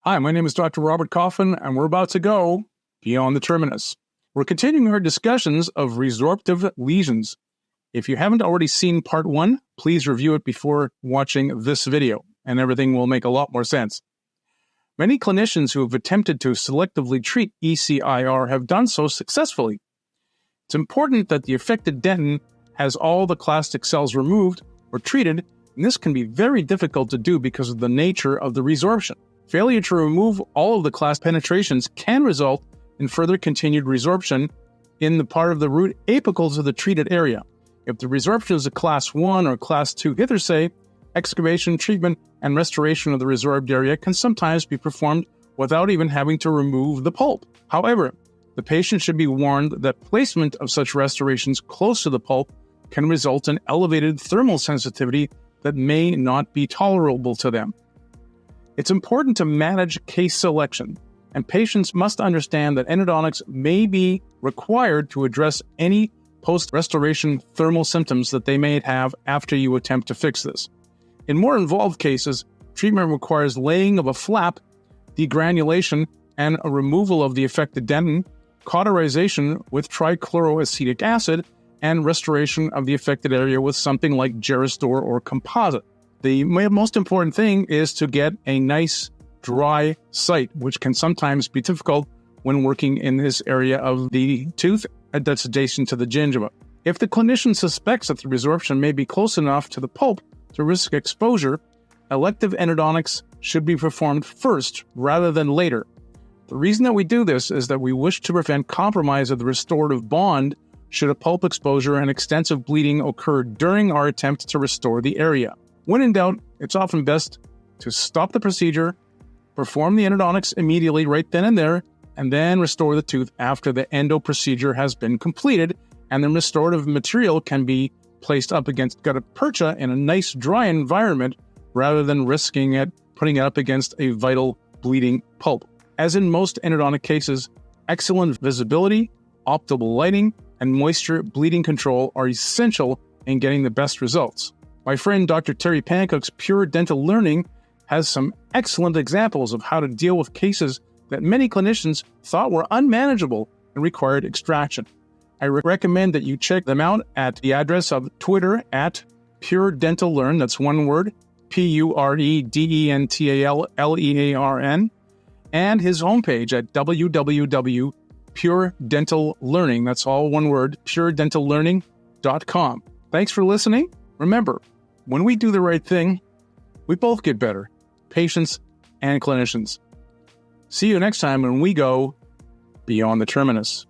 Hi, my name is Dr. Robert Kaufmann, and we're about to go beyond the terminus. We're continuing our discussions of resorptive lesions. If you haven't already seen part 1, please review it before watching this video, and everything will make a lot more sense. Many clinicians who have attempted to selectively treat ECIR have done so successfully. It's important that the affected dentin has all the clastic cells removed or treated, and this can be very difficult to do because of the nature of the resorption. Failure to remove all of the clastic penetrations can result in further continued resorption in the part of the root apical to the treated area. If the resorption is a class 1 or class 2 hitherse, excavation, treatment, and restoration of the resorbed area can sometimes be performed without even having to remove the pulp. However, the patient should be warned that placement of such restorations close to the pulp can result in elevated thermal sensitivity that may not be tolerable to them. It's important to manage case selection, and patients must understand that endodontics may be required to address any post-restoration thermal symptoms that they may have after you attempt to fix this. In more involved cases, treatment requires laying of a flap, degranulation, and a removal of the affected dentin, cauterization with trichloroacetic acid, and restoration of the affected area with something like Gerrestore or composite. The most important thing is to get a nice, dry site, which can sometimes be difficult when working in this area of the tooth that's adjacent to the gingiva. If the clinician suspects that the resorption may be close enough to the pulp to risk exposure, elective endodontics should be performed first rather than later. The reason that we do this is that we wish to prevent compromise of the restorative bond should a pulp exposure and extensive bleeding occur during our attempt to restore the area. When in doubt, it's often best to stop the procedure, perform the endodontics immediately right then and there, and then restore the tooth after the endo procedure has been completed, and the restorative material can be placed up against gutta percha in a nice dry environment rather than risking it putting it up against a vital bleeding pulp. As in most endodontic cases, excellent visibility, optimal lighting, and moisture bleeding control are essential in getting the best results. My friend Dr. Terry Pancook's Pure Dental Learning has some excellent examples of how to deal with cases that many clinicians thought were unmanageable and required extraction. I recommend that you check them out at the address of Twitter at Pure Dental Learn, that's one word, PureDentalLearn, and his homepage at www.puredentallearning, that's all one word, puredentallearning.com. Thanks for listening. Remember, when we do the right thing, we both get better, patients and clinicians. See you next time when we go beyond the terminus.